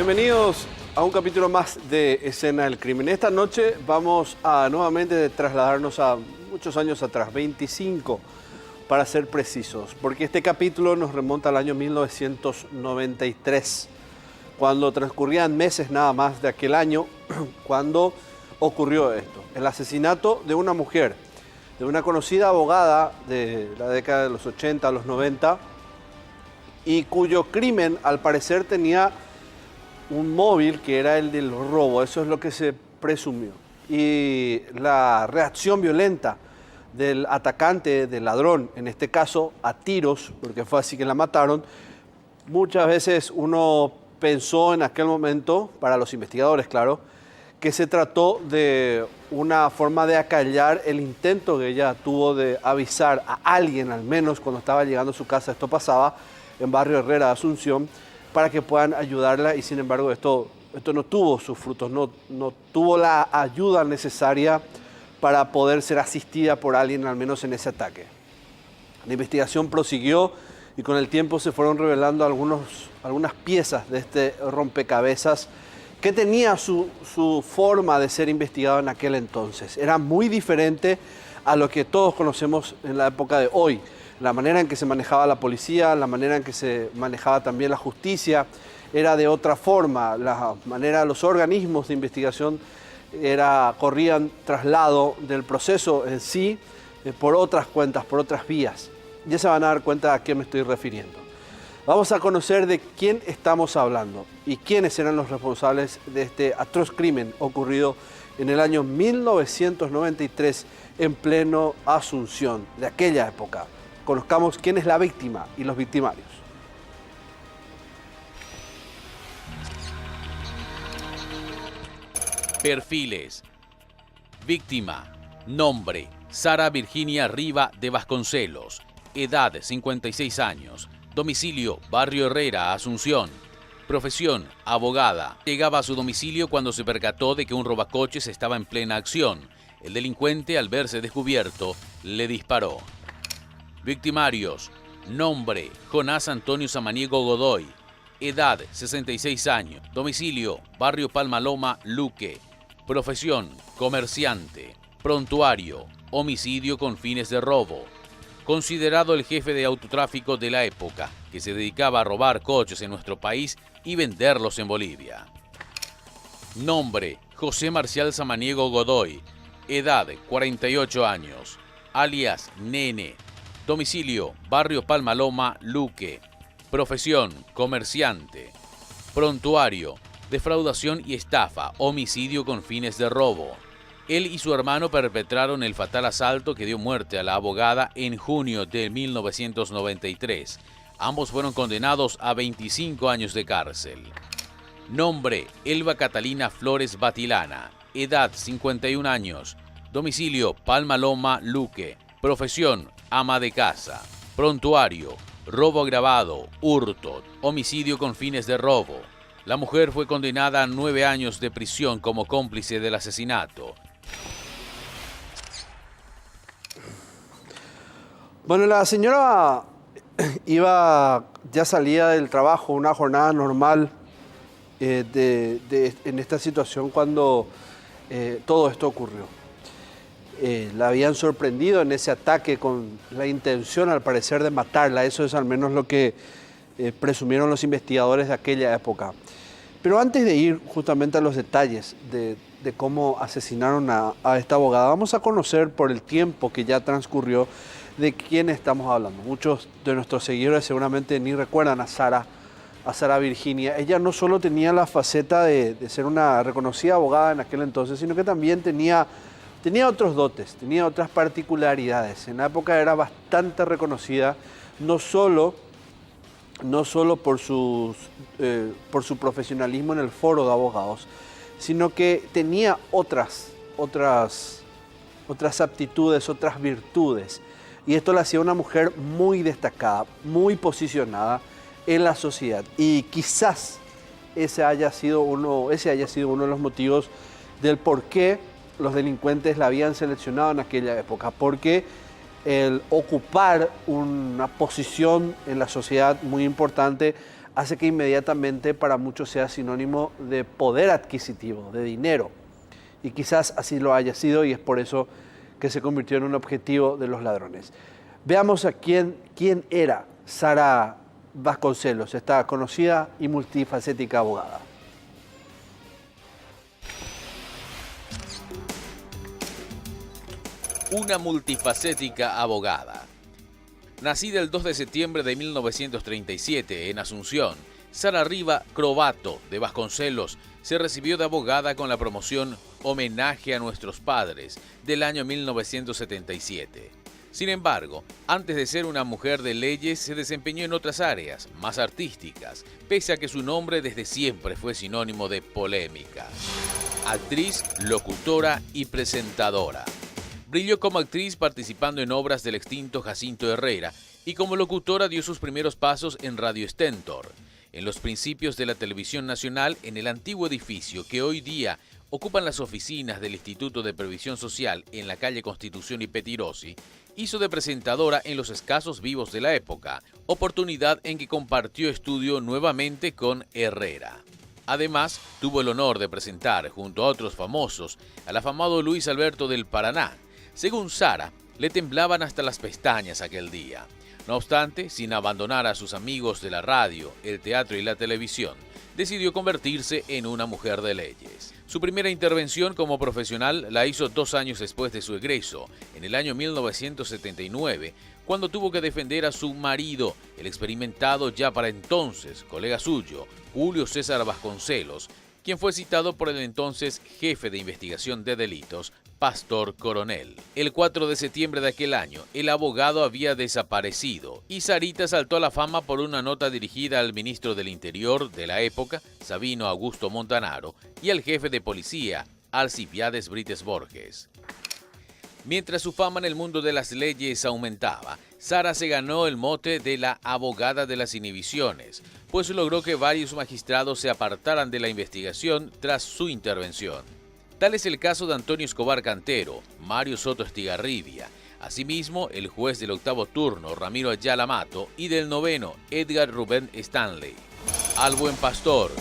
Bienvenidos a un capítulo más de Escena del Crimen. Esta noche vamos a nuevamente trasladarnos a muchos años atrás, 25 para ser precisos, porque este capítulo nos remonta al año 1993, cuando transcurrían meses nada más de aquel año, cuando ocurrió esto, el asesinato de una mujer, de una conocida abogada de la década de los 80 a los 90, y cuyo crimen al parecer tenía un móvil que era el del robo. Eso es lo que se presumió. Y la reacción violenta del atacante, del ladrón, en este caso a tiros, porque fue así que la mataron, muchas veces uno pensó en aquel momento, para los investigadores, claro, que se trató de una forma de acallar el intento que ella tuvo de avisar a alguien, al menos cuando estaba llegando a su casa. Esto pasaba en Barrio Herrera de Asunción, para que puedan ayudarla, y sin embargo esto no tuvo sus frutos, no tuvo la ayuda necesaria para poder ser asistida por alguien, al menos en ese ataque. La investigación prosiguió y con el tiempo se fueron revelando algunas piezas de este rompecabezas que tenía su forma de ser investigado en aquel entonces. Era muy diferente a lo que todos conocemos en la época de hoy. La manera en que se manejaba la policía, la manera en que se manejaba también la justicia, era de otra forma. La manera, los organismos de investigación corrían traslado del proceso en sí por otras cuentas, por otras vías. Ya se van a dar cuenta a qué me estoy refiriendo. Vamos a conocer de quién estamos hablando y quiénes eran los responsables de este atroz crimen ocurrido en el año 1993 en pleno Asunción, de aquella época. Conozcamos quién es la víctima y los victimarios. Perfiles. Víctima. Nombre: Sara Virginia Riva de Vasconcelos. Edad: 56 años. Domicilio: Barrio Herrera, Asunción. Profesión: abogada. Llegaba a su domicilio cuando se percató de que un robacoches estaba en plena acción. El delincuente, al verse descubierto, le disparó. Victimarios. Nombre: Jonás Antonio Samaniego Godoy. Edad: 66 años. Domicilio: Barrio Palmaloma, Luque. Profesión: comerciante. Prontuario: homicidio con fines de robo. Considerado el jefe de autotráfico de la época, que se dedicaba a robar coches en nuestro país y venderlos en Bolivia. Nombre: José Marcial Samaniego Godoy. Edad: 48 años. Alias Nene. Domicilio: Barrio Palmaloma, Luque. Profesión: comerciante. Prontuario: defraudación y estafa, homicidio con fines de robo. Él y su hermano perpetraron el fatal asalto que dio muerte a la abogada en junio de 1993. Ambos fueron condenados a 25 años de cárcel. Nombre: Elba Catalina Flores Batilana. Edad: 51 años. Domicilio: Palmaloma, Luque. Profesión: ama de casa. Prontuario: robo agravado, hurto, homicidio con fines de robo. La mujer fue condenada a 9 años de prisión como cómplice del asesinato. Bueno, la señora ya salía del trabajo, una jornada normal en esta situación cuando todo esto ocurrió. La habían sorprendido en ese ataque con la intención, al parecer, de matarla. Eso es al menos lo que presumieron los investigadores de aquella época. Pero antes de ir justamente a los detalles de cómo asesinaron a esta abogada, vamos a conocer, por el tiempo que ya transcurrió, de quién estamos hablando. Muchos de nuestros seguidores seguramente ni recuerdan a Sara Virginia. Ella no solo tenía la faceta de ser una reconocida abogada en aquel entonces, sino que también tenía otros dotes, tenía otras particularidades. En la época era bastante reconocida, no solo por su profesionalismo en el foro de abogados, sino que tenía otras aptitudes, otras virtudes. Y esto la hacía una mujer muy destacada, muy posicionada en la sociedad. Y quizás ese haya sido uno de los motivos del por qué los delincuentes la habían seleccionado en aquella época, porque el ocupar una posición en la sociedad muy importante hace que inmediatamente para muchos sea sinónimo de poder adquisitivo, de dinero. Y quizás así lo haya sido y es por eso que se convirtió en un objetivo de los ladrones. Veamos a quién era Sara Vasconcelos, esta conocida y multifacética abogada. Una multifacética abogada. Nacida el 2 de septiembre de 1937 en Asunción, Sara Riva Crovato de Vasconcelos se recibió de abogada con la promoción Homenaje a Nuestros Padres del año 1977. Sin embargo, antes de ser una mujer de leyes, se desempeñó en otras áreas, más artísticas, pese a que su nombre desde siempre fue sinónimo de polémica. Actriz, locutora y presentadora. Brilló como actriz participando en obras del extinto Jacinto Herrera y como locutora dio sus primeros pasos en Radio Stentor, en los principios de la televisión nacional en el antiguo edificio que hoy día ocupan las oficinas del Instituto de Previsión Social en la calle Constitución y Petirosi. Hizo de presentadora en Los Escasos Vivos de la época, oportunidad en que compartió estudio nuevamente con Herrera. Además, tuvo el honor de presentar, junto a otros famosos, al afamado Luis Alberto del Paraná. Según Sara, le temblaban hasta las pestañas aquel día. No obstante, sin abandonar a sus amigos de la radio, el teatro y la televisión, decidió convertirse en una mujer de leyes. Su primera intervención como profesional la hizo 2 años después de su egreso, en el año 1979, cuando tuvo que defender a su marido, el experimentado ya para entonces colega suyo, Julio César Vasconcelos, quien fue citado por el entonces jefe de investigación de delitos, Pastor Coronel. El 4 de septiembre de aquel año, el abogado había desaparecido y Sarita saltó a la fama por una nota dirigida al ministro del Interior de la época, Sabino Augusto Montanaro, y al jefe de policía, Alcibiades Brites Borges. Mientras su fama en el mundo de las leyes aumentaba, Sara se ganó el mote de la abogada de las inhibiciones, pues logró que varios magistrados se apartaran de la investigación tras su intervención. Tal es el caso de Antonio Escobar Cantero, Mario Soto Estigarribia, asimismo el juez del 8º turno, Ramiro Ayala Mato, y del 9º, Edgar Rubén Stanley. Al buen pastor.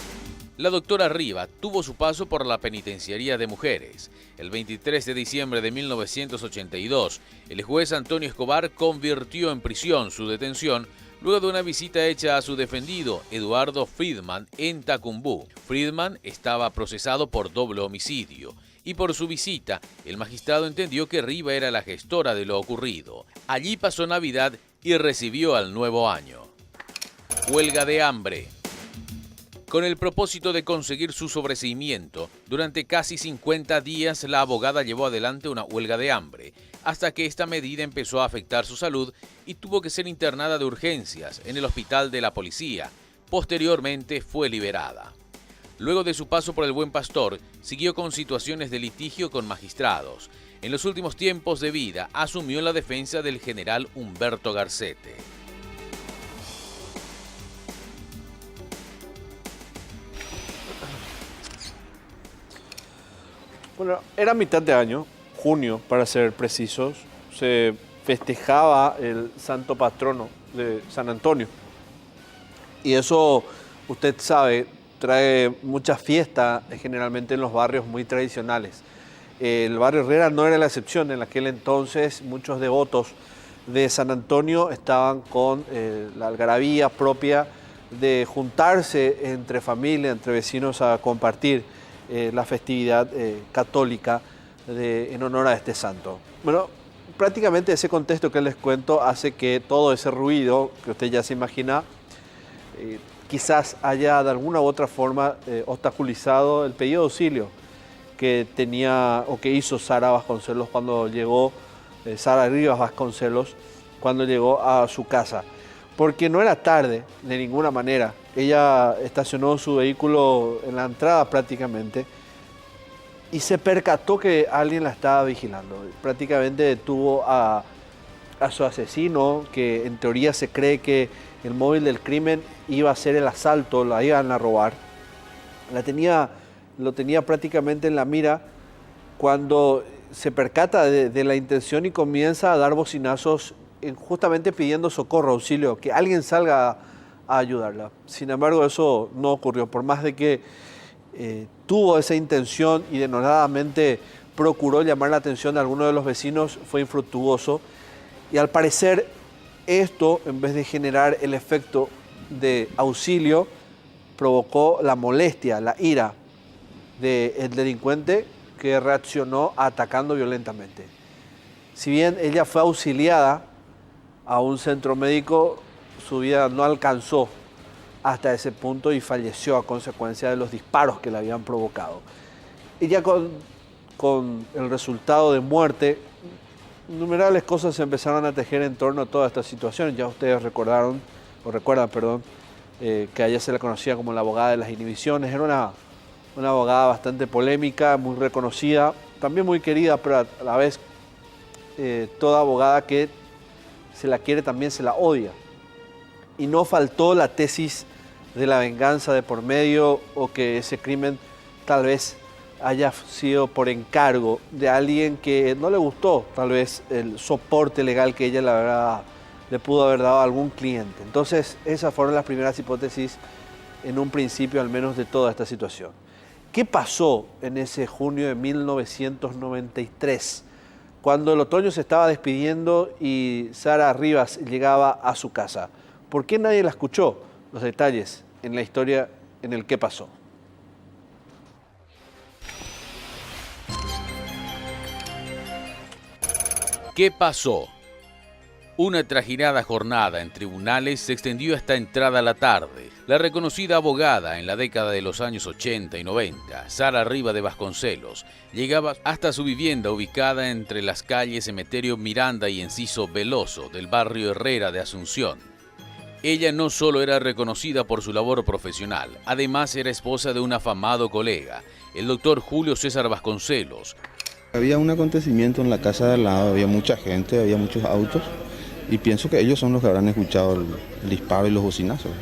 La doctora Riva tuvo su paso por la penitenciaría de mujeres. El 23 de diciembre de 1982, el juez Antonio Escobar convirtió en prisión su detención luego de una visita hecha a su defendido, Eduardo Friedman, en Tacumbú. Friedman estaba procesado por doble homicidio y por su visita, el magistrado entendió que Riva era la gestora de lo ocurrido. Allí pasó Navidad y recibió al nuevo año. Huelga de hambre. Con el propósito de conseguir su sobreseimiento, durante casi 50 días la abogada llevó adelante una huelga de hambre, hasta que esta medida empezó a afectar su salud y tuvo que ser internada de urgencias en el hospital de la policía. Posteriormente fue liberada. Luego de su paso por el Buen Pastor, siguió con situaciones de litigio con magistrados. En los últimos tiempos de vida asumió la defensa del general Humberto Garcete. Bueno, era mitad de año, junio para ser precisos, se festejaba el santo patrono de San Antonio. Y eso, usted sabe, trae mucha fiesta generalmente en los barrios muy tradicionales. El barrio Herrera no era la excepción. En aquel entonces muchos devotos de San Antonio estaban con la algarabía propia de juntarse entre familia, entre vecinos a compartir la festividad católica en honor a este santo. Bueno, prácticamente ese contexto que les cuento hace que todo ese ruido que usted ya se imagina quizás haya de alguna u otra forma obstaculizado el pedido de auxilio que tenía o que hizo Sara Vasconcelos cuando llegó, Sara Rivas Vasconcelos, cuando llegó a su casa. Porque no era tarde de ninguna manera. Ella estacionó su vehículo en la entrada prácticamente y se percató que alguien la estaba vigilando. Prácticamente detuvo a su asesino, que en teoría se cree que el móvil del crimen iba a ser el asalto, la iban a robar. Lo tenía prácticamente en la mira cuando se percata de la intención y comienza a dar bocinazos justamente pidiendo socorro, auxilio, que alguien salga a ayudarla. Sin embargo, eso no ocurrió. Por más de que tuvo esa intención y denodadamente procuró llamar la atención de algunos de los vecinos, fue infructuoso. Y al parecer, esto, en vez de generar el efecto de auxilio, provocó la molestia, la ira del delincuente, que reaccionó atacando violentamente. Si bien ella fue auxiliada a un centro médico, su vida no alcanzó hasta ese punto y falleció a consecuencia de los disparos que le habían provocado. Y ya con el resultado de muerte, innumerables cosas se empezaron a tejer en torno a toda esta situación. Ya ustedes recuerdan, que a ella se le conocía como la abogada de las inhibiciones. Era una abogada bastante polémica, muy reconocida, también muy querida, pero a la vez toda abogada que se la quiere también se la odia. Y no faltó la tesis de la venganza de por medio, o que ese crimen tal vez haya sido por encargo de alguien que no le gustó tal vez el soporte legal que ella la verdad le pudo haber dado a algún cliente. Entonces esas fueron las primeras hipótesis en un principio al menos de toda esta situación. ¿Qué pasó en ese junio de 1993? Cuando el otoño se estaba despidiendo y Sara Rivas llegaba a su casa. ¿Por qué nadie la escuchó? Los detalles en la historia en el qué pasó. ¿Qué pasó? Una trajinada jornada en tribunales se extendió hasta entrada la tarde. La reconocida abogada en la década de los años 80 y 90, Sara Rivas de Vasconcelos, llegaba hasta su vivienda ubicada entre las calles Cementerio Miranda y Enciso Veloso del barrio Herrera de Asunción. Ella no solo era reconocida por su labor profesional, además era esposa de un afamado colega, el doctor Julio César Vasconcelos. Había un acontecimiento en la casa de al lado, había mucha gente, había muchos autos, y pienso que ellos son los que habrán escuchado el disparo y los bocinazos.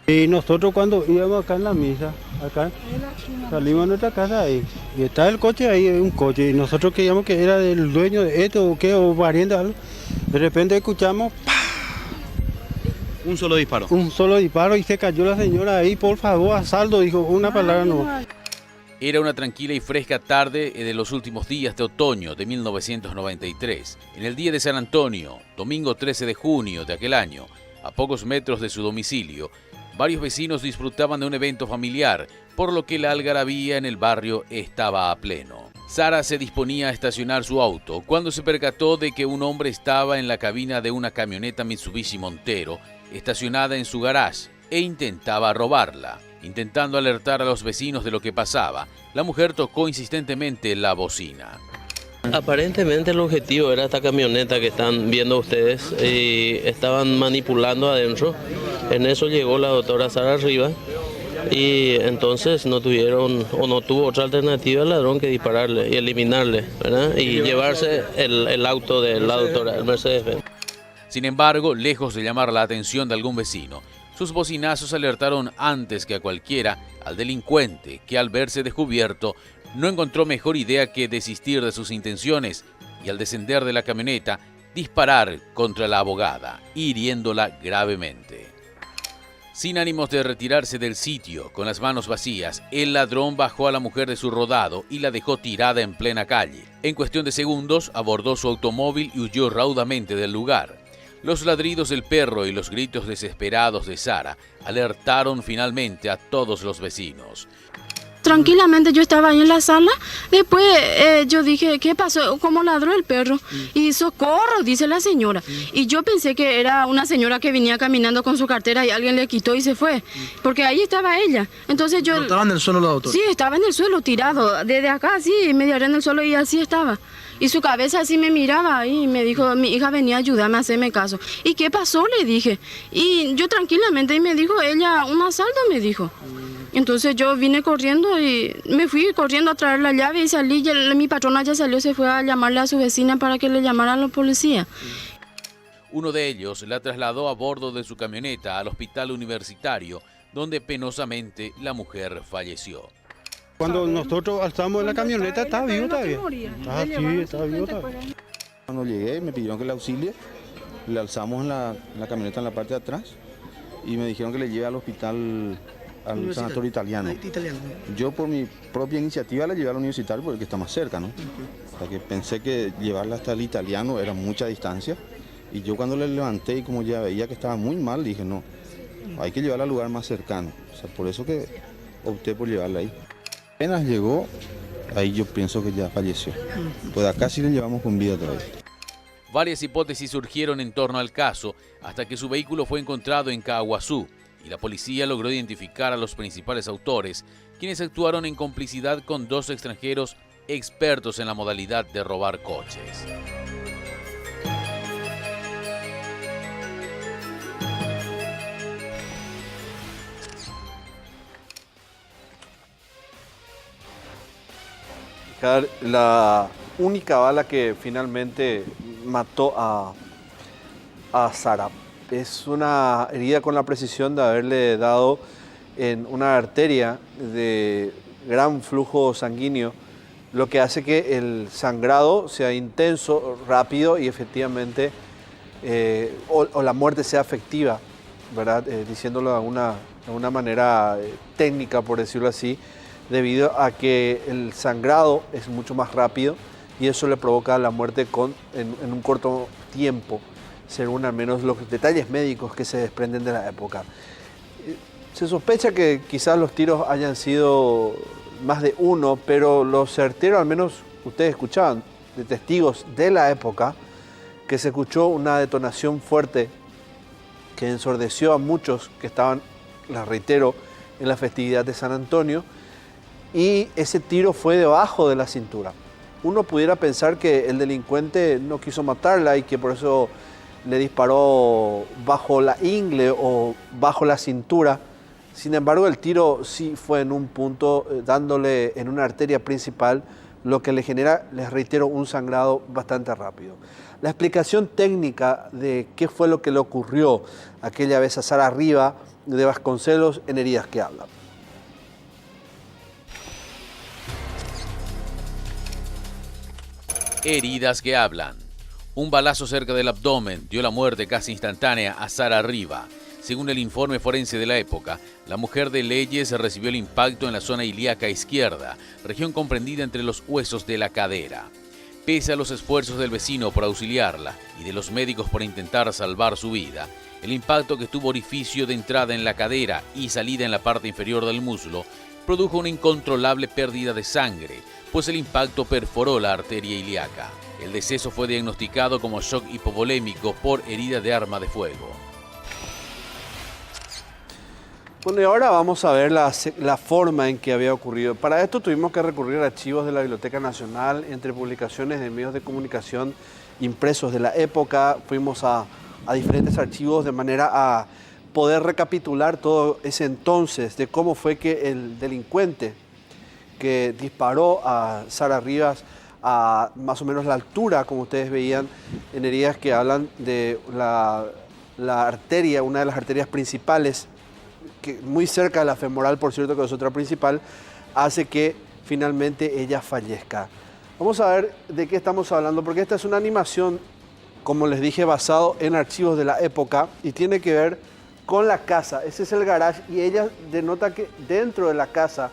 Y nosotros cuando íbamos acá en la misa, acá salimos a nuestra casa ahí, y está el coche ahí, un coche, y nosotros creíamos que era del dueño de esto o qué, o pariente, algo. De repente escuchamos ¡pah! Un solo disparo. Un solo disparo y se cayó la señora ahí, por favor, a saldo, dijo, una palabra no. Era una tranquila y fresca tarde de los últimos días de otoño de 1993. En el día de San Antonio, domingo 13 de junio de aquel año, a pocos metros de su domicilio, varios vecinos disfrutaban de un evento familiar, por lo que la algarabía en el barrio estaba a pleno. Sara se disponía a estacionar su auto cuando se percató de que un hombre estaba en la cabina de una camioneta Mitsubishi Montero, estacionada en su garage, e intentaba robarla. Intentando alertar a los vecinos de lo que pasaba, la mujer tocó insistentemente la bocina. Aparentemente el objetivo era esta camioneta que están viendo ustedes y estaban manipulando adentro. En eso llegó la doctora Sara Rivas y entonces no tuvo otra alternativa al ladrón que dispararle y eliminarle, ¿verdad? Y llevarse el auto de la doctora, el Mercedes-Benz. Sin embargo, lejos de llamar la atención de algún vecino, sus bocinazos alertaron antes que a cualquiera al delincuente, que al verse descubierto no encontró mejor idea que desistir de sus intenciones y al descender de la camioneta disparar contra la abogada, hiriéndola gravemente. Sin ánimos de retirarse del sitio, con las manos vacías, el ladrón bajó a la mujer de su rodado y la dejó tirada en plena calle. En cuestión de segundos, abordó su automóvil y huyó raudamente del lugar. Los ladridos del perro y los gritos desesperados de Sara alertaron finalmente a todos los vecinos. Tranquilamente yo estaba ahí en la sala, después yo dije, ¿qué pasó? ¿Cómo ladró el perro? Y socorro, dice la señora. Y yo pensé que era una señora que venía caminando con su cartera y alguien le quitó y se fue, porque ahí estaba ella. Entonces yo... ¿Estaba en el suelo la doctora? Sí, estaba en el suelo tirado, desde acá así, media hora en el suelo y así estaba. Y su cabeza así me miraba y me dijo, mi hija venía a ayudarme a hacerme caso. ¿Y qué pasó? Le dije. Y yo tranquilamente, y me dijo ella, un asalto, me dijo. Entonces yo vine corriendo y me fui corriendo a traer la llave y salí. Mi patrona ya salió, se fue a llamarle a su vecina para que le llamaran a la policía. Uno de ellos la trasladó a bordo de su camioneta al hospital universitario, donde penosamente la mujer falleció. Cuando nosotros alzamos en la camioneta, estaba vivo todavía. Estaba vivo todavía. Cuando llegué me pidieron que le auxilie, le alzamos en la camioneta en la parte de atrás y me dijeron que le lleve al hospital, al sanatorio italiano. Yo por mi propia iniciativa la llevé al universitario porque está más cerca, ¿no? O sea que pensé que llevarla hasta el italiano era mucha distancia. Y yo cuando le levanté y como ya veía que estaba muy mal, dije no, hay que llevarla al lugar más cercano. O sea, por eso que opté por llevarla ahí. Apenas llegó, ahí yo pienso que ya falleció. Pues acá sí le llevamos con vida todavía. Varias hipótesis surgieron en torno al caso hasta que su vehículo fue encontrado en Caaguazú y la policía logró identificar a los principales autores, quienes actuaron en complicidad con 2 extranjeros expertos en la modalidad de robar coches. La única bala que finalmente mató a Sara es una herida con la precisión de haberle dado en una arteria de gran flujo sanguíneo, lo que hace que el sangrado sea intenso, rápido y efectivamente, o la muerte sea efectiva, ¿verdad? Diciéndolo de alguna manera técnica, por decirlo así, debido a que el sangrado es mucho más rápido y eso le provoca la muerte en un corto tiempo, según al menos los detalles médicos que se desprenden de la época. Se sospecha que quizás los tiros hayan sido más de uno, pero lo certero, al menos ustedes escuchaban de testigos de la época, que se escuchó una detonación fuerte que ensordeció a muchos que estaban, les reitero, en la festividad de San Antonio, y ese tiro fue debajo de la cintura. Uno pudiera pensar que el delincuente no quiso matarla y que por eso le disparó bajo la ingle o bajo la cintura. Sin embargo, el tiro sí fue en un punto, dándole en una arteria principal, lo que le genera, les reitero, un sangrado bastante rápido. La explicación técnica de qué fue lo que le ocurrió aquella vez a Sara Riva de Vasconcelos en Heridas que Hablan. Heridas que hablan. Un balazo cerca del abdomen dio la muerte casi instantánea a Sara Riva. Según el informe forense de la época, la mujer de Leyes recibió el impacto en la zona ilíaca izquierda, región comprendida entre los huesos de la cadera. Pese a los esfuerzos del vecino por auxiliarla y de los médicos por intentar salvar su vida, el impacto, que tuvo orificio de entrada en la cadera y salida en la parte inferior del muslo, produjo una incontrolable pérdida de sangre, pues el impacto perforó la arteria ilíaca. El deceso fue diagnosticado como shock hipovolémico por herida de arma de fuego. Bueno, y ahora vamos a ver la forma en que había ocurrido. Para esto tuvimos que recurrir a archivos de la Biblioteca Nacional, entre publicaciones de medios de comunicación impresos de la época. Fuimos a diferentes archivos de manera a poder recapitular todo ese entonces de cómo fue que el delincuente que disparó a Sara Rivas a más o menos la altura, como ustedes veían en Heridas que Hablan, de la arteria, una de las arterias principales, que muy cerca de la femoral, por cierto, que es otra principal, hace que finalmente ella fallezca. Vamos a ver de qué estamos hablando, porque esta es una animación, como les dije, basado en archivos de la época y tiene que ver con la casa. Ese es el garage y ella denota que dentro de la casa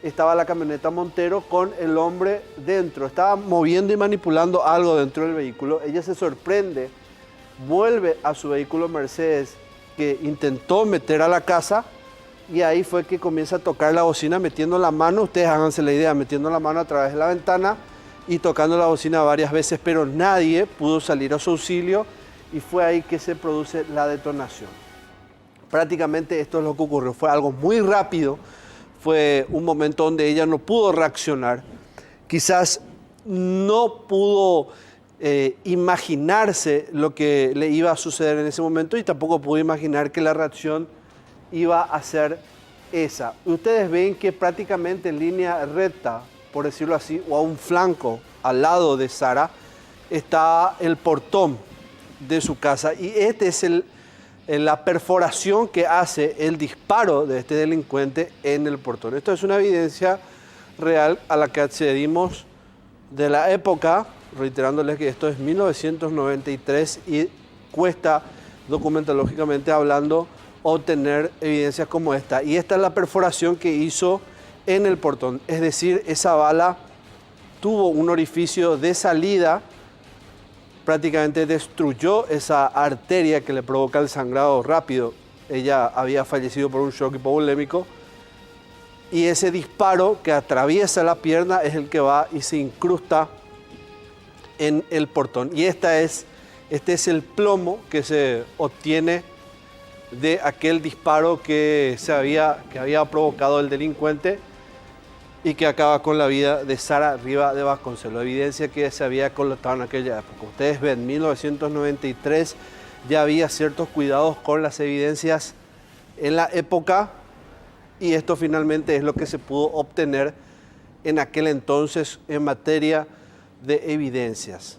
estaba la camioneta Montero con el hombre dentro. Estaba moviendo y manipulando algo dentro del vehículo. Ella se sorprende, vuelve a su vehículo Mercedes que intentó meter a la casa y ahí fue que comienza a tocar la bocina metiendo la mano, ustedes háganse la idea, metiendo la mano a través de la ventana y tocando la bocina varias veces, pero nadie pudo salir a su auxilio y fue ahí que se produce la detonación. Prácticamente esto es lo que ocurrió, fue algo muy rápido, fue un momento donde ella no pudo reaccionar, quizás no pudo imaginarse lo que le iba a suceder en ese momento y tampoco pudo imaginar que la reacción iba a ser esa. Ustedes ven que prácticamente en línea recta, por decirlo así, o a un flanco al lado de Sara, está el portón de su casa y este es la perforación que hace el disparo de este delincuente en el portón. Esto es una evidencia real a la que accedimos de la época, reiterándoles que esto es 1993 y cuesta, documentológicamente hablando, obtener evidencias como esta. Y esta es la perforación que hizo en el portón. Es decir, esa bala tuvo un orificio de salida, prácticamente destruyó esa arteria que le provoca el sangrado rápido. Ella había fallecido por un shock hipovolémico. Y ese disparo que atraviesa la pierna es el que va y se incrusta en el portón. Y este es el plomo que se obtiene de aquel disparo que había provocado el delincuente y que acaba con la vida de Sara Riva de Vasconcelos. Evidencia que se había colectado en aquella época. Ustedes ven, en 1993 ya había ciertos cuidados con las evidencias en la época, y esto finalmente es lo que se pudo obtener en aquel entonces en materia de evidencias.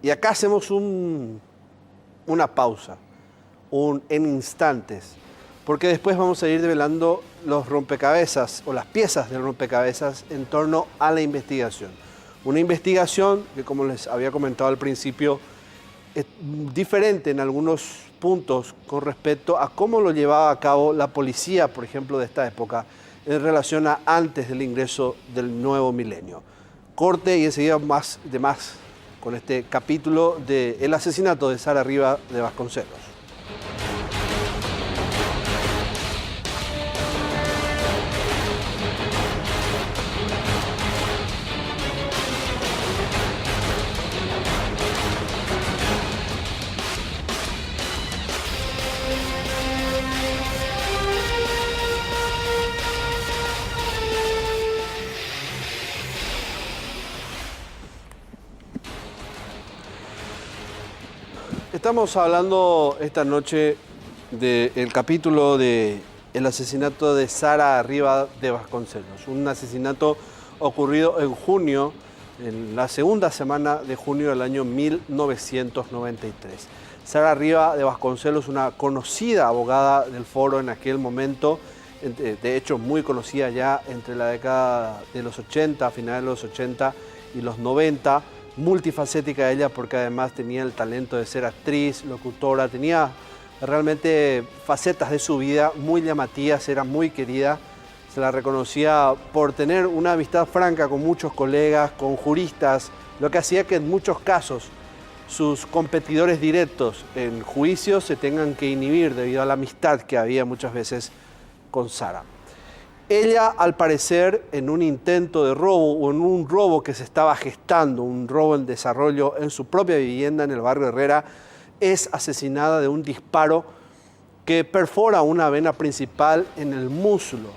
Y acá hacemos una pausa, en instantes, porque después vamos a ir develando los rompecabezas o las piezas del rompecabezas en torno a la investigación. Una investigación que, como les había comentado al principio, es diferente en algunos puntos con respecto a cómo lo llevaba a cabo la policía, por ejemplo, de esta época, en relación a antes del ingreso del nuevo milenio. Corte y enseguida más con este capítulo del asesinato de Sara Riva de Vasconcelos. Estamos hablando esta noche del capítulo del asesinato de Sara Riva de Vasconcelos. Un asesinato ocurrido en junio, en la segunda semana de junio del año 1993. Sara Riva de Vasconcelos, una conocida abogada del foro en aquel momento, de hecho muy conocida ya entre la década de los 80, finales de los 80 y los 90, multifacética ella porque además tenía el talento de ser actriz, locutora, tenía realmente facetas de su vida muy llamativas, era muy querida, se la reconocía por tener una amistad franca con muchos colegas, con juristas, lo que hacía que en muchos casos sus competidores directos en juicios se tengan que inhibir debido a la amistad que había muchas veces con Sara. Ella, al parecer, en un intento de robo o en un robo que se estaba gestando, un robo en desarrollo en su propia vivienda en el barrio Herrera, es asesinada de un disparo que perfora una vena principal en el muslo.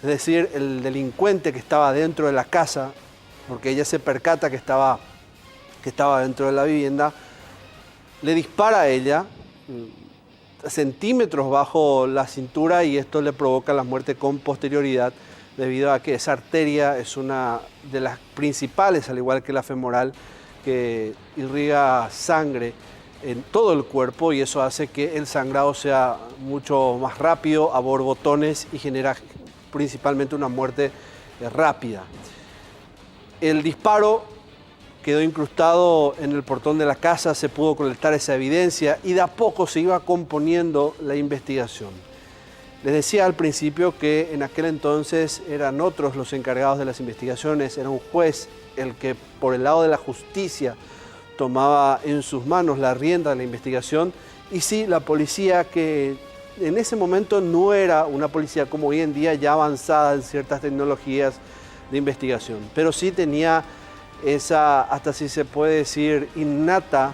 Es decir, el delincuente que estaba dentro de la casa, porque ella se percata que estaba dentro de la vivienda, le dispara a ella centímetros bajo la cintura y esto le provoca la muerte con posterioridad debido a que esa arteria es una de las principales, al igual que la femoral, que irriga sangre en todo el cuerpo y eso hace que el sangrado sea mucho más rápido, a borbotones y genera principalmente una muerte rápida. El disparo quedó incrustado en el portón de la casa, se pudo colectar esa evidencia y de a poco se iba componiendo la investigación. Les decía al principio que en aquel entonces eran otros los encargados de las investigaciones, era un juez el que por el lado de la justicia tomaba en sus manos la rienda de la investigación y sí, la policía que en ese momento no era una policía como hoy en día ya avanzada en ciertas tecnologías de investigación, pero sí tenía esa, hasta si se puede decir, innata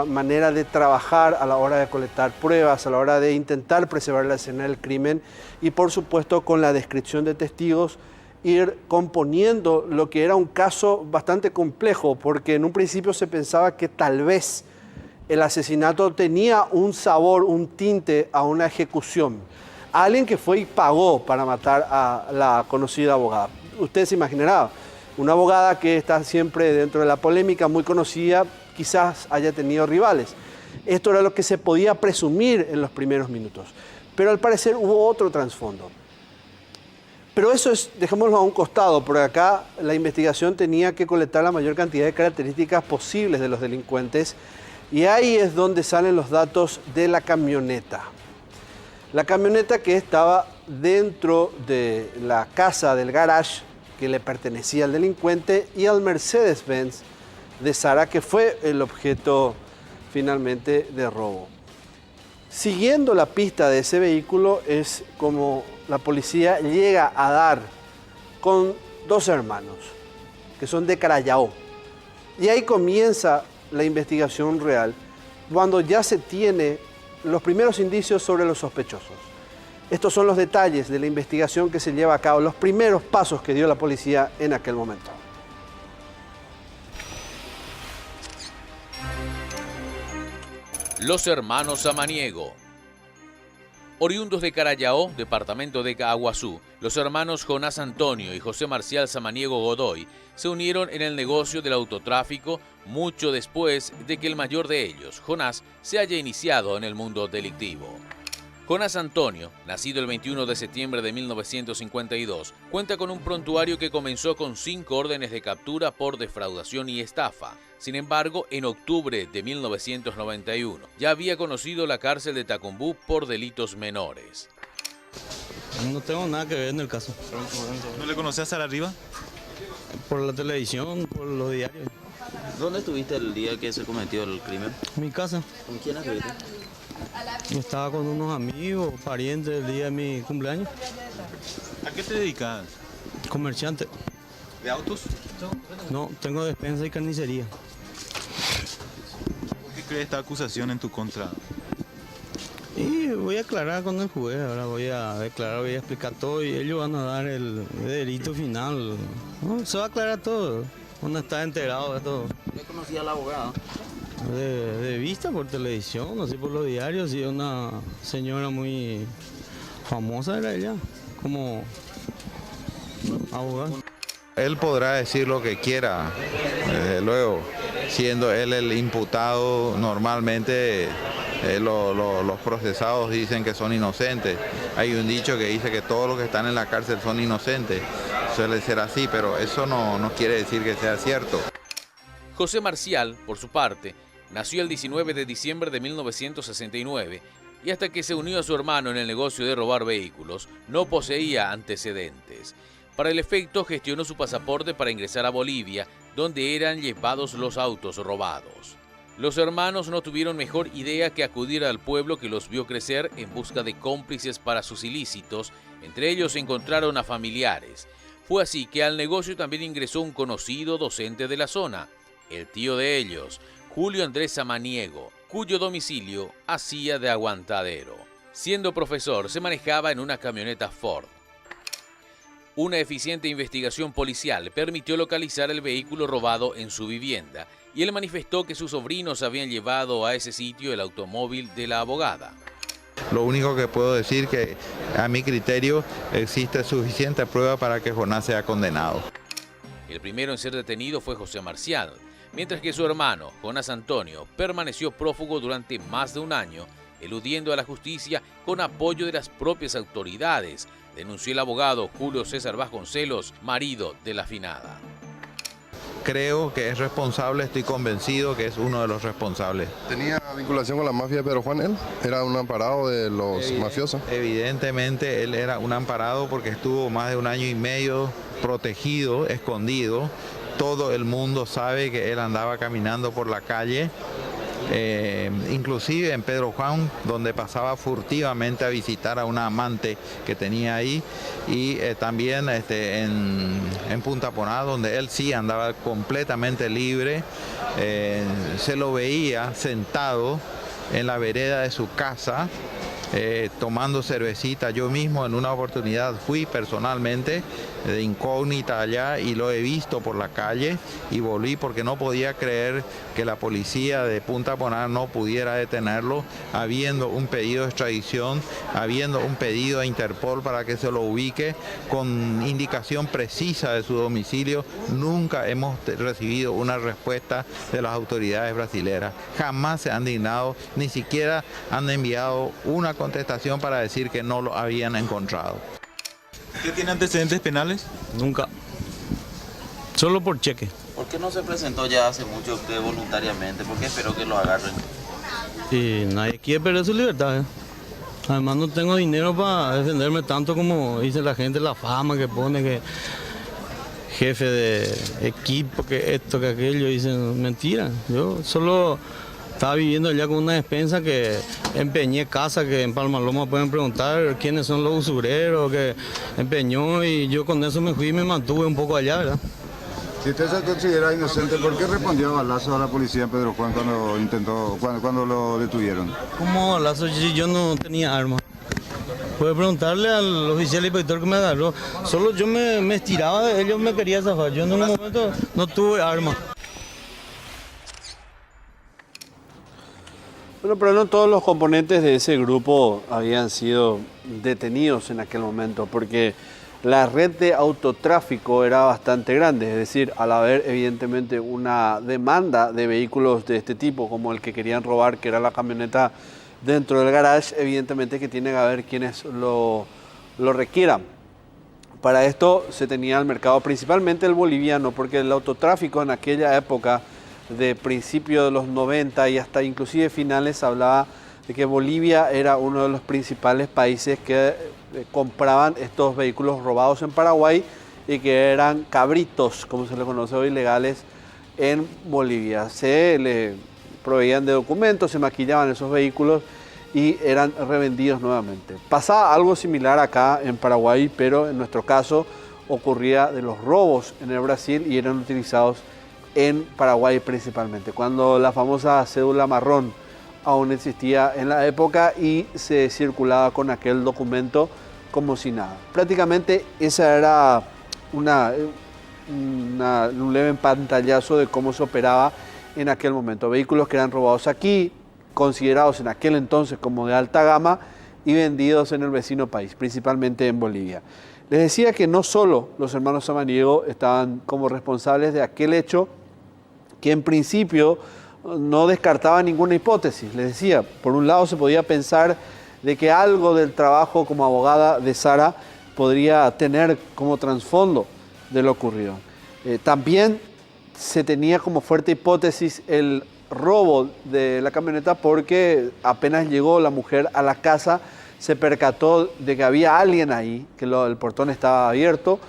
manera de trabajar a la hora de colectar pruebas, a la hora de intentar preservar la escena del crimen y por supuesto con la descripción de testigos ir componiendo lo que era un caso bastante complejo porque en un principio se pensaba que tal vez el asesinato tenía un sabor, un tinte a una ejecución. Alguien que fue y pagó para matar a la conocida abogada. Usted se imaginará, una abogada que está siempre dentro de la polémica, muy conocida, quizás haya tenido rivales. Esto era lo que se podía presumir en los primeros minutos. Pero al parecer hubo otro trasfondo. Pero eso es, dejémoslo a un costado, porque acá la investigación tenía que colectar la mayor cantidad de características posibles de los delincuentes y ahí es donde salen los datos de la camioneta. La camioneta que estaba dentro de la casa del garage que le pertenecía al delincuente y al Mercedes-Benz de Sara, que fue el objeto finalmente de robo. Siguiendo la pista de ese vehículo es como la policía llega a dar con dos hermanos que son de Carayao. Y ahí comienza la investigación real, cuando ya se tiene los primeros indicios sobre los sospechosos. Estos son los detalles de la investigación que se lleva a cabo, los primeros pasos que dio la policía en aquel momento. Los hermanos Samaniego. Oriundos de Carayao, departamento de Caaguazú, los hermanos Jonás Antonio y José Marcial Samaniego Godoy se unieron en el negocio del autotráfico mucho después de que el mayor de ellos, Jonás, se haya iniciado en el mundo delictivo. Jonás Antonio, nacido el 21 de septiembre de 1952, cuenta con un prontuario que comenzó con 5 órdenes de captura por defraudación y estafa. Sin embargo, en octubre de 1991 ya había conocido la cárcel de Tacumbú por delitos menores. No tengo nada que ver en el caso. ¿No le conocías a Sara Riva? Por la televisión, por los diarios. ¿Dónde estuviste el día que se cometió el crimen? En mi casa. ¿Con quién estuviste? Yo estaba con unos amigos, parientes el día de mi cumpleaños. ¿A qué te dedicas? Comerciante. ¿De autos? No, tengo despensa y carnicería. ¿Por qué crees esta acusación en tu contra? Y voy a aclarar con el juez, ahora voy a declarar, voy a explicar todo y ellos van a dar el veredicto final. No, se va a aclarar todo, uno está enterado de todo. ¿Le conocía a la abogada? De vista por televisión, así por los diarios, y una señora muy famosa era ella, como abogada. Él podrá decir lo que quiera, desde luego, siendo él el imputado, normalmente los procesados dicen que son inocentes. Hay un dicho que dice que todos los que están en la cárcel son inocentes, suele ser así, pero eso no quiere decir que sea cierto. José Marcial, por su parte, nació el 19 de diciembre de 1969 y hasta que se unió a su hermano en el negocio de robar vehículos, no poseía antecedentes. Para el efecto, gestionó su pasaporte para ingresar a Bolivia, donde eran llevados los autos robados. Los hermanos no tuvieron mejor idea que acudir al pueblo que los vio crecer en busca de cómplices para sus ilícitos. Entre ellos encontraron a familiares. Fue así que al negocio también ingresó un conocido docente de la zona, el tío de ellos, Julio Andrés Samaniego, cuyo domicilio hacía de aguantadero. Siendo profesor, se manejaba en una camioneta Ford. Una eficiente investigación policial permitió localizar el vehículo robado en su vivienda y él manifestó que sus sobrinos habían llevado a ese sitio el automóvil de la abogada. Lo único que puedo decir que a mi criterio existe suficiente prueba para que Jonás sea condenado. El primero en ser detenido fue José Marcial, mientras que su hermano, Jonás Antonio, permaneció prófugo durante más de un año, eludiendo a la justicia con apoyo de las propias autoridades, denunció el abogado Julio César Vasconcelos, marido de la finada. Creo que es responsable, estoy convencido que es uno de los responsables. ¿Tenía vinculación con la mafia de Pedro Juan él? ¿Era un amparado de los mafiosos? Evidentemente él era un amparado porque estuvo más de un año y medio protegido, escondido. Todo el mundo sabe que él andaba caminando por la calle, inclusive en Pedro Juan, donde pasaba furtivamente a visitar a una amante que tenía ahí, y también en Punta Poná, donde él sí andaba completamente libre. Se lo veía sentado en la vereda de su casa, tomando cervecita. Yo mismo en una oportunidad fui personalmente de incógnita allá y lo he visto por la calle y volví porque no podía creer que la policía de Punta Poná no pudiera detenerlo, habiendo un pedido de extradición, habiendo un pedido a Interpol para que se lo ubique con indicación precisa de su domicilio. Nunca hemos recibido una respuesta de las autoridades brasileras. Jamás se han dignado, ni siquiera han enviado una contestación para decir que no lo habían encontrado. ¿Usted tiene antecedentes penales? Nunca. Solo por cheque. ¿Por qué no se presentó ya hace mucho usted voluntariamente? ¿Por qué esperó que lo agarren? Y nadie quiere perder su libertad, ¿eh? Además no tengo dinero para defenderme tanto como dice la gente, la fama que pone, que jefe de equipo, que esto, que aquello. Dicen mentira. Yo solo estaba viviendo allá con una despensa que empeñé casa, que en Palmaloma pueden preguntar quiénes son los usureros, que empeñó, y yo con eso me fui y me mantuve un poco allá, ¿verdad? Si usted se considera inocente, ¿por qué respondió a balazo a la policía en Pedro Juan cuando lo detuvieron? ¿Cómo balazo si yo no tenía arma? Puede preguntarle al oficial inspector que me agarró. Solo yo me estiraba de ellos, me quería zafar. Yo en un momento no tuve arma. Bueno, pero no todos los componentes de ese grupo habían sido detenidos en aquel momento, porque la red de autotráfico era bastante grande, es decir, al haber evidentemente una demanda de vehículos de este tipo, como el que querían robar, que era la camioneta dentro del garage, evidentemente que tiene que haber quienes lo requieran. Para esto se tenía el mercado principalmente el boliviano, porque el autotráfico en aquella época de principios de los 90 y hasta inclusive finales hablaba de que Bolivia era uno de los principales países que compraban estos vehículos robados en Paraguay y que eran cabritos, como se les conoce hoy, ilegales en Bolivia. Se le proveían de documentos, se maquillaban esos vehículos y eran revendidos nuevamente. Pasaba algo similar acá en Paraguay, pero en nuestro caso ocurría de los robos en el Brasil y eran utilizados en Paraguay principalmente, cuando la famosa cédula marrón aún existía en la época y se circulaba con aquel documento como si nada. Prácticamente esa era un leve pantallazo de cómo se operaba en aquel momento. Vehículos que eran robados aquí, considerados en aquel entonces como de alta gama y vendidos en el vecino país, principalmente en Bolivia. Les decía que no solo los hermanos Samaniego estaban como responsables de aquel hecho, que en principio no descartaba ninguna hipótesis. Les decía, por un lado se podía pensar de que algo del trabajo como abogada de Sara podría tener como trasfondo de lo ocurrido. También se tenía como fuerte hipótesis el robo de la camioneta porque apenas llegó la mujer a la casa se percató de que había alguien ahí, que el portón estaba abierto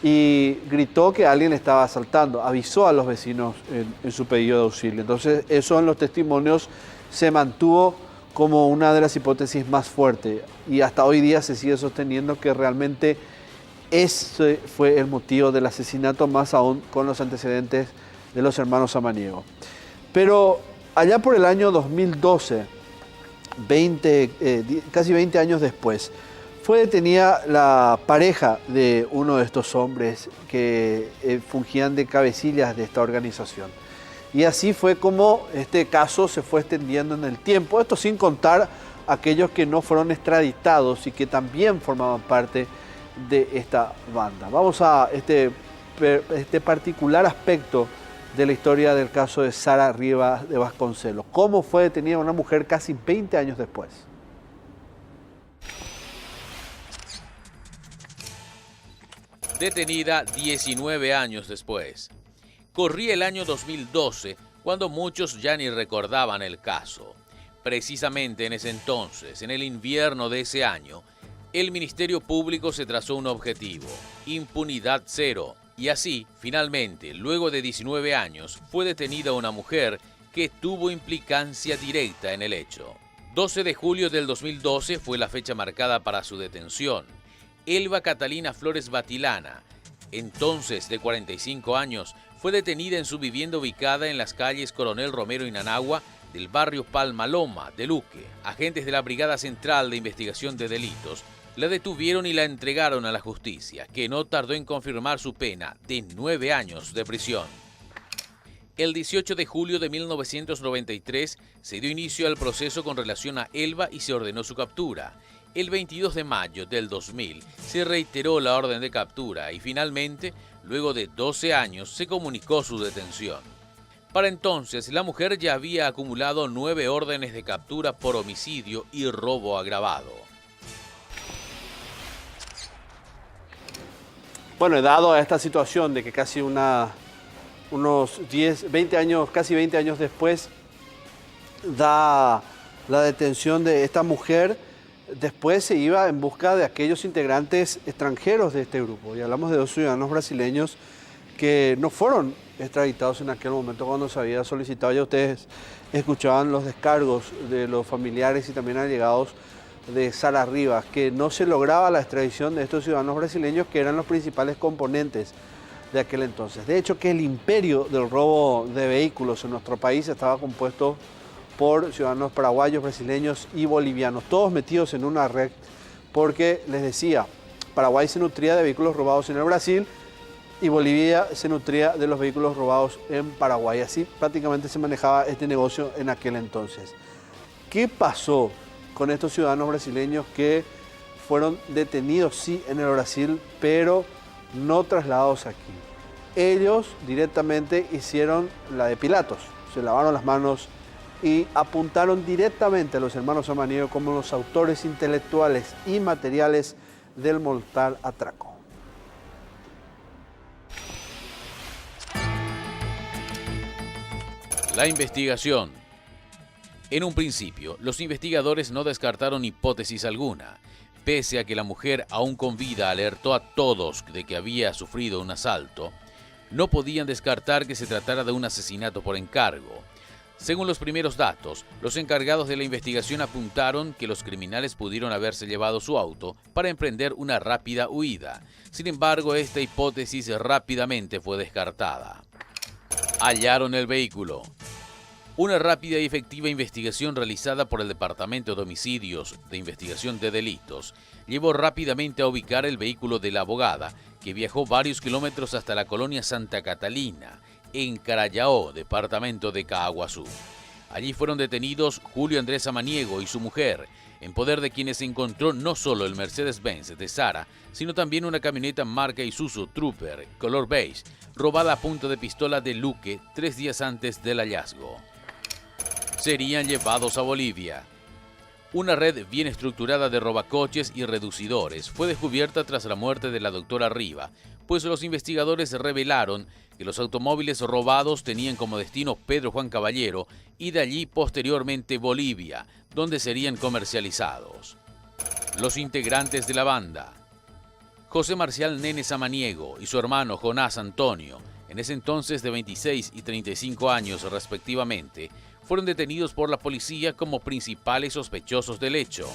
y gritó que alguien estaba asaltando, avisó a los vecinos en su pedido de auxilio. Entonces eso en los testimonios se mantuvo como una de las hipótesis más fuertes y hasta hoy día se sigue sosteniendo que realmente ese fue el motivo del asesinato, más aún con los antecedentes de los hermanos Samaniego. Pero allá por el año 2012, casi 20 años después, fue detenida la pareja de uno de estos hombres que fungían de cabecillas de esta organización. Y así fue como este caso se fue extendiendo en el tiempo, esto sin contar aquellos que no fueron extraditados y que también formaban parte de esta banda. Vamos a este particular aspecto de la historia del caso de Sara Rivas de Vasconcelos. ¿Cómo fue detenida una mujer casi 20 años después? Detenida 19 años después. Corría el año 2012, cuando muchos ya ni recordaban el caso. Precisamente en ese entonces, en el invierno de ese año, el Ministerio Público se trazó un objetivo: impunidad cero. Y así, finalmente, luego de 19 años, fue detenida una mujer que tuvo implicancia directa en el hecho. 12 de julio del 2012 fue la fecha marcada para su detención. Elba Catalina Flores Batilana, entonces de 45 años, fue detenida en su vivienda ubicada en las calles Coronel Romero y Nanagua del barrio Palmaloma de Luque. Agentes de la Brigada Central de Investigación de Delitos la detuvieron y la entregaron a la justicia, que no tardó en confirmar su pena de 9 años de prisión. El 18 de julio de 1993 se dio inicio al proceso con relación a Elba y se ordenó su captura. El 22 de mayo del 2000 se reiteró la orden de captura y finalmente, luego de 12 años, se comunicó su detención. Para entonces, la mujer ya había acumulado 9 órdenes de captura por homicidio y robo agravado. Bueno, dado a esta situación de que casi unos 20 años después da la detención de esta mujer, después se iba en busca de aquellos integrantes extranjeros de este grupo. Y hablamos de 2 ciudadanos brasileños que no fueron extraditados en aquel momento cuando se había solicitado. Ya ustedes escuchaban los descargos de los familiares y también allegados de Sara Rivas, que no se lograba la extradición de estos ciudadanos brasileños que eran los principales componentes de aquel entonces. De hecho, que el imperio del robo de vehículos en nuestro país estaba compuesto por ciudadanos paraguayos, brasileños y bolivianos, todos metidos en una red, porque les decía, Paraguay se nutría de vehículos robados en el Brasil y Bolivia se nutría de los vehículos robados en Paraguay. Así prácticamente se manejaba este negocio en aquel entonces. ¿Qué pasó con estos ciudadanos brasileños que fueron detenidos, sí, en el Brasil, pero no trasladados aquí? Ellos directamente hicieron la de Pilatos, se lavaron las manos y apuntaron directamente a los hermanos Samaniego como los autores intelectuales y materiales del mortal atraco. La investigación. En un principio, los investigadores no descartaron hipótesis alguna, pese a que la mujer, aún con vida, alertó a todos de que había sufrido un asalto. No podían descartar que se tratara de un asesinato por encargo. Según los primeros datos, los encargados de la investigación apuntaron que los criminales pudieron haberse llevado su auto para emprender una rápida huida. Sin embargo, esta hipótesis rápidamente fue descartada. Hallaron el vehículo. Una rápida y efectiva investigación realizada por el Departamento de Homicidios de Investigación de Delitos llevó rápidamente a ubicar el vehículo de la abogada, que viajó varios kilómetros hasta la colonia Santa Catalina, en Carayaó, departamento de Caaguazú. Allí fueron detenidos Julio Andrés Samaniego y su mujer, en poder de quienes se encontró no solo el Mercedes-Benz de Sara, sino también una camioneta marca Isuzu Trooper, color beige, robada a punta de pistola de Luque 3 días antes del hallazgo. Serían llevados a Bolivia. Una red bien estructurada de robacoches y reducidores fue descubierta tras la muerte de la doctora Riva, pues los investigadores revelaron que los automóviles robados tenían como destino Pedro Juan Caballero y de allí posteriormente Bolivia, donde serían comercializados. Los integrantes de la banda. José Marcial Nene Samaniego y su hermano Jonás Antonio, en ese entonces de 26 y 35 años respectivamente, fueron detenidos por la policía como principales sospechosos del hecho.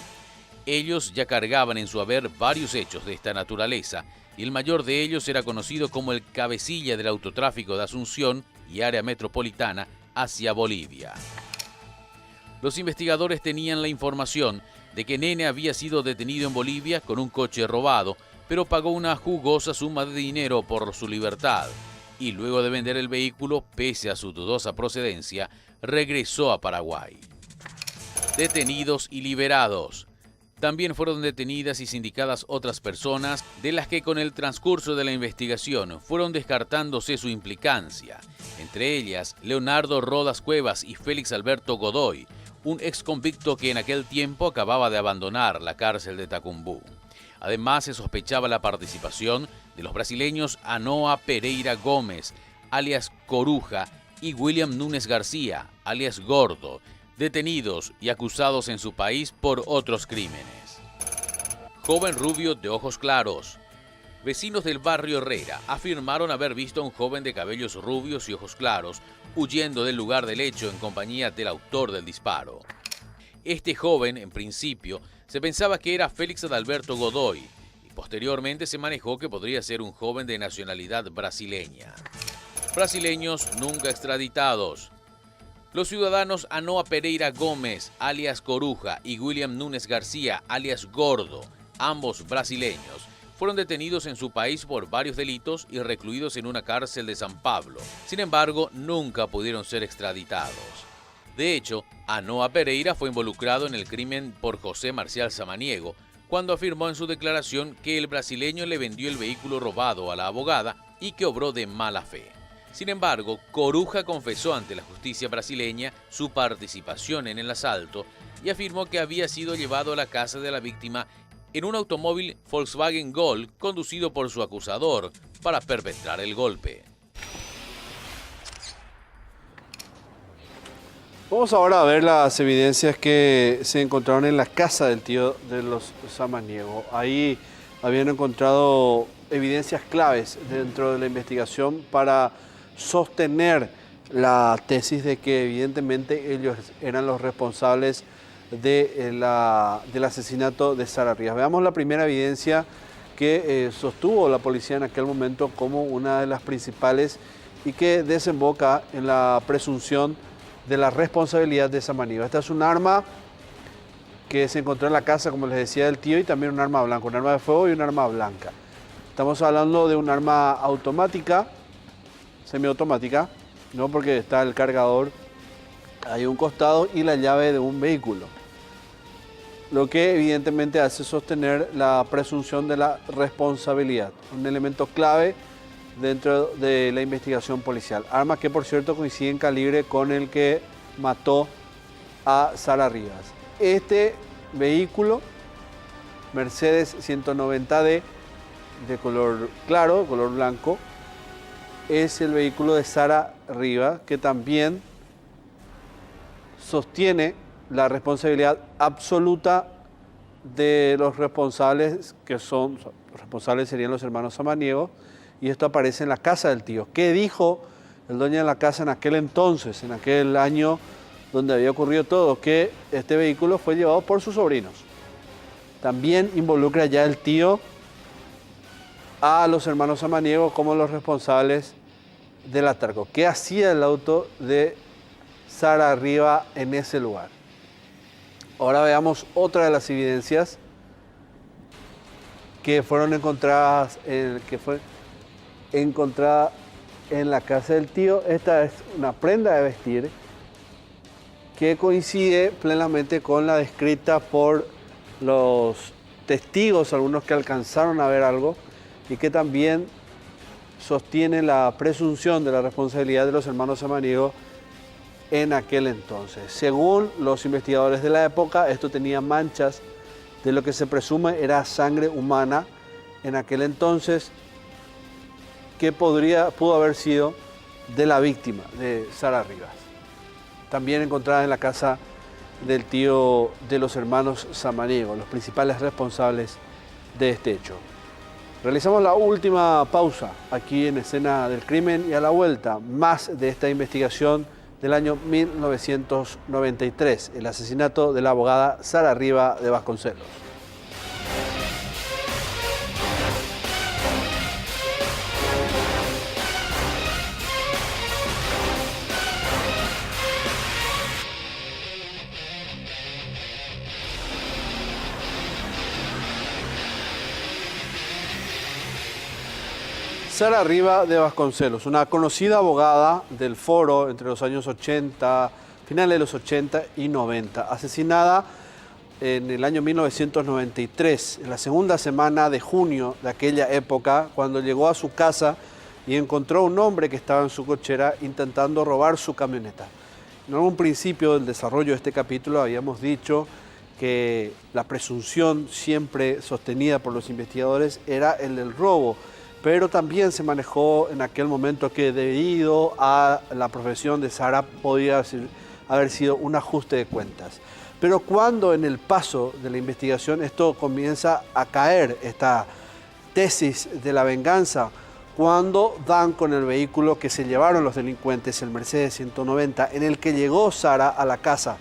Ellos ya cargaban en su haber varios hechos de esta naturaleza, y el mayor de ellos era conocido como el cabecilla del autotráfico de Asunción y área metropolitana hacia Bolivia. Los investigadores tenían la información de que Nene había sido detenido en Bolivia con un coche robado, pero pagó una jugosa suma de dinero por su libertad, y luego de vender el vehículo, pese a su dudosa procedencia, regresó a Paraguay. Detenidos y liberados. También fueron detenidas y sindicadas otras personas de las que con el transcurso de la investigación fueron descartándose su implicancia, entre ellas Leonardo Rodas Cuevas y Félix Alberto Godoy, un ex convicto que en aquel tiempo acababa de abandonar la cárcel de Tacumbú. Además, se sospechaba la participación de los brasileños Anoa Pereira Gómez, alias Coruja, y William Núñez García, alias Gordo, detenidos y acusados en su país por otros crímenes. Joven rubio de ojos claros. Vecinos del barrio Herrera afirmaron haber visto a un joven de cabellos rubios y ojos claros huyendo del lugar del hecho en compañía del autor del disparo. Este joven, en principio, se pensaba que era Félix Adalberto Godoy y posteriormente se manejó que podría ser un joven de nacionalidad brasileña. Brasileños nunca extraditados. Los ciudadanos Anoa Pereira Gómez, alias Coruja, y William Núñez García, alias Gordo, ambos brasileños, fueron detenidos en su país por varios delitos y recluidos en una cárcel de San Pablo. Sin embargo, nunca pudieron ser extraditados. De hecho, Anoa Pereira fue involucrado en el crimen por José Marcial Samaniego, cuando afirmó en su declaración que el brasileño le vendió el vehículo robado a la abogada y que obró de mala fe. Sin embargo, Coruja confesó ante la justicia brasileña su participación en el asalto y afirmó que había sido llevado a la casa de la víctima en un automóvil Volkswagen Gol conducido por su acusador para perpetrar el golpe. Vamos ahora a ver las evidencias que se encontraron en la casa del tío de los Samaniego. Ahí habían encontrado evidencias claves dentro de la investigación para sostener la tesis de que evidentemente ellos eran los responsables del asesinato de Sara Rivas. Veamos la primera evidencia que sostuvo la policía en aquel momento como una de las principales y que desemboca en la presunción de la responsabilidad de Samaniego. Esta es un arma que se encontró en la casa, como les decía, del tío, y también un arma blanca, un arma de fuego y un arma blanca. Estamos hablando de un arma automática, semiautomática, no, porque está el cargador ahí a un costado y la llave de un vehículo. Lo que evidentemente hace sostener la presunción de la responsabilidad, un elemento clave dentro de la investigación policial. Arma que, por cierto, coincide en calibre con el que mató a Sara Rivas. Este vehículo, Mercedes 190D, de color claro, color blanco, es el vehículo de Sara Rivas, que también sostiene la responsabilidad absoluta de los responsables, que son, los responsables serían los hermanos Samaniego, y esto aparece en la casa del tío. ¿Qué dijo el dueño de la casa en aquel entonces, en aquel año donde había ocurrido todo? Que este vehículo fue llevado por sus sobrinos. También involucra ya el tío a los hermanos Samaniego como los responsables del atraco. ¿Qué hacía el auto de Sara Rivas en ese lugar? Ahora veamos otra de las evidencias que fueron encontradas, encontrada en la casa del tío. Esta es una prenda de vestir que coincide plenamente con la descrita por los testigos, algunos que alcanzaron a ver algo, y que también sostiene la presunción de la responsabilidad de los hermanos Samaniego en aquel entonces. Según los investigadores de la época, esto tenía manchas de lo que se presume era sangre humana en aquel entonces, que pudo haber sido de la víctima, de Sara Rivas. También encontrada en la casa del tío de los hermanos Samaniego, los principales responsables de este hecho. Realizamos la última pausa aquí en Escena del Crimen y a la vuelta más de esta investigación del año 1993, el asesinato de la abogada Sara Rivas de Vasconcelos. Sara Rivas de Vasconcelos, una conocida abogada del foro entre los años 80, finales de los 80 y 90, asesinada en el año 1993, en la segunda semana de junio de aquella época, cuando llegó a su casa y encontró a un hombre que estaba en su cochera intentando robar su camioneta. En algún principio del desarrollo de este capítulo habíamos dicho que la presunción siempre sostenida por los investigadores era el del robo, pero también se manejó en aquel momento que debido a la profesión de Sara podía haber sido un ajuste de cuentas. Pero cuando en el paso de la investigación esto comienza a caer, esta tesis de la venganza, cuando dan con el vehículo que se llevaron los delincuentes, el Mercedes 190, en el que llegó Sara a la casa,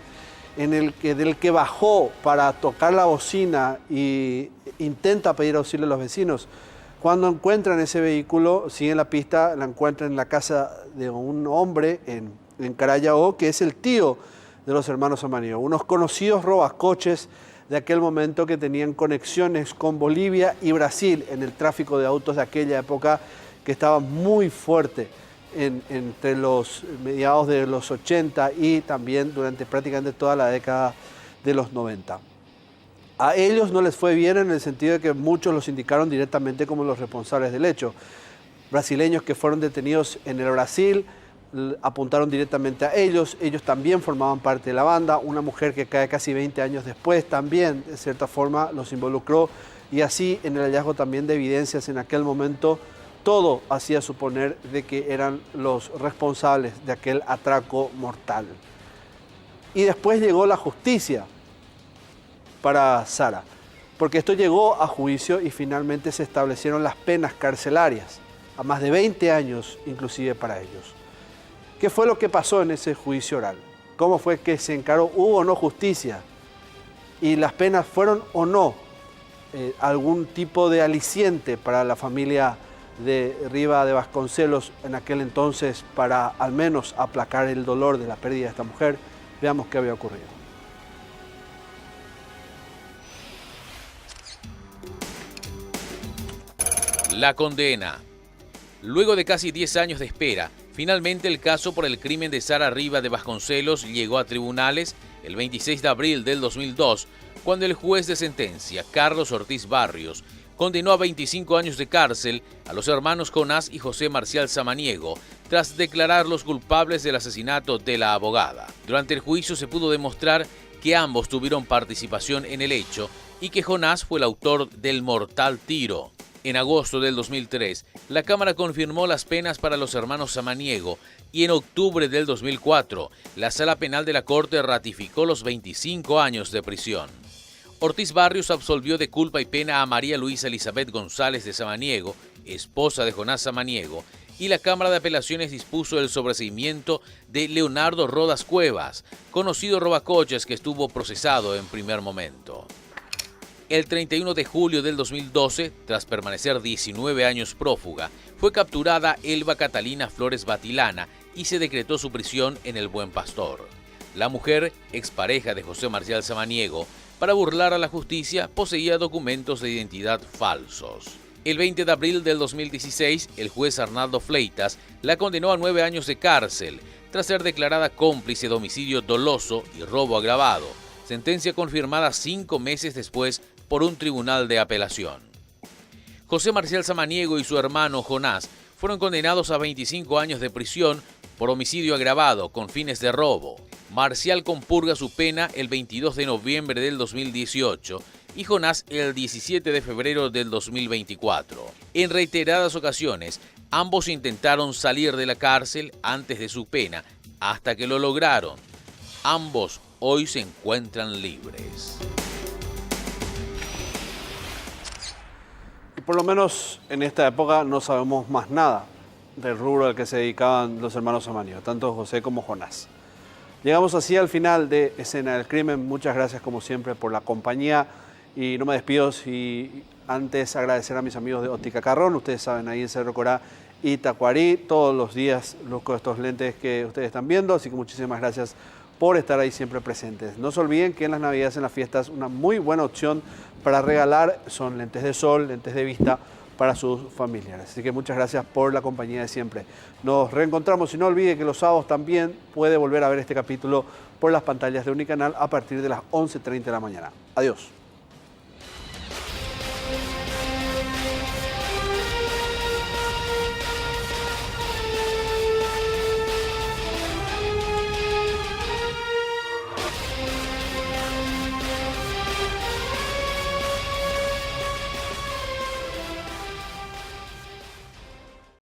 del que bajó para tocar la bocina e intenta pedir auxilio a los vecinos. Cuando encuentran ese vehículo, siguen la pista, la encuentran en la casa de un hombre en Carayao, que es el tío de los hermanos Samaniego, unos conocidos robascoches de aquel momento que tenían conexiones con Bolivia y Brasil en el tráfico de autos de aquella época, que estaba muy fuerte entre los mediados de los 80 y también durante prácticamente toda la década de los 90. A ellos no les fue bien en el sentido de que muchos los indicaron directamente como los responsables del hecho. Brasileños que fueron detenidos en el Brasil apuntaron directamente a ellos. Ellos también formaban parte de la banda. Una mujer que cae casi 20 años después también, de cierta forma, los involucró. Y así, en el hallazgo también de evidencias en aquel momento, todo hacía suponer de que eran los responsables de aquel atraco mortal. Y después llegó la justicia para Sara, porque esto llegó a juicio y finalmente se establecieron las penas carcelarias, a más de 20 años inclusive para ellos. ¿Qué fue lo que pasó en ese juicio oral? ¿Cómo fue que se encaró? ¿Hubo o no justicia? ¿Y las penas fueron o no algún tipo de aliciente para la familia de Riva de Vasconcelos en aquel entonces para al menos aplacar el dolor de la pérdida de esta mujer? Veamos qué había ocurrido. La condena. Luego de casi 10 años de espera, finalmente el caso por el crimen de Sara Riva de Vasconcelos llegó a tribunales el 26 de abril del 2002, cuando el juez de sentencia, Carlos Ortiz Barrios, condenó a 25 años de cárcel a los hermanos Jonás y José Marcial Samaniego, tras declararlos culpables del asesinato de la abogada. Durante el juicio se pudo demostrar que ambos tuvieron participación en el hecho y que Jonás fue el autor del mortal tiro. En agosto del 2003, la Cámara confirmó las penas para los hermanos Samaniego y en octubre del 2004, la Sala Penal de la Corte ratificó los 25 años de prisión. Ortiz Barrios absolvió de culpa y pena a María Luisa Elizabeth González de Samaniego, esposa de Jonás Samaniego, y la Cámara de Apelaciones dispuso el sobreseimiento de Leonardo Rodas Cuevas, conocido robacoches que estuvo procesado en primer momento. El 31 de julio del 2012, tras permanecer 19 años prófuga, fue capturada Elba Catalina Flores Batilana y se decretó su prisión en El Buen Pastor. La mujer, expareja de José Marcial Samaniego, para burlar a la justicia, poseía documentos de identidad falsos. El 20 de abril del 2016, el juez Arnaldo Fleitas la condenó a 9 años de cárcel, tras ser declarada cómplice de homicidio doloso y robo agravado, sentencia confirmada 5 meses después por un tribunal de apelación. José Marcial Samaniego y su hermano Jonás fueron condenados a 25 años de prisión por homicidio agravado con fines de robo. Marcial compurga su pena el 22 de noviembre del 2018 y Jonás el 17 de febrero del 2024. En reiteradas ocasiones, ambos intentaron salir de la cárcel antes de su pena, hasta que lo lograron. Ambos hoy se encuentran libres. Y por lo menos en esta época no sabemos más nada del rubro al que se dedicaban los hermanos Samaniego, tanto José como Jonás. Llegamos así al final de Escena del Crimen. Muchas gracias como siempre por la compañía y no me despido si antes agradecer a mis amigos de Óptica Carrón. Ustedes saben, ahí en Cerro Corá y Tacuarí, todos los días luzco estos lentes que ustedes están viendo, así que muchísimas gracias por estar ahí siempre presentes. No se olviden que en las Navidades, en las fiestas, una muy buena opción para regalar son lentes de sol, lentes de vista para sus familiares. Así que muchas gracias por la compañía de siempre. Nos reencontramos y no olvide que los sábados también puede volver a ver este capítulo por las pantallas de Unicanal a partir de las 11:30 de la mañana. Adiós.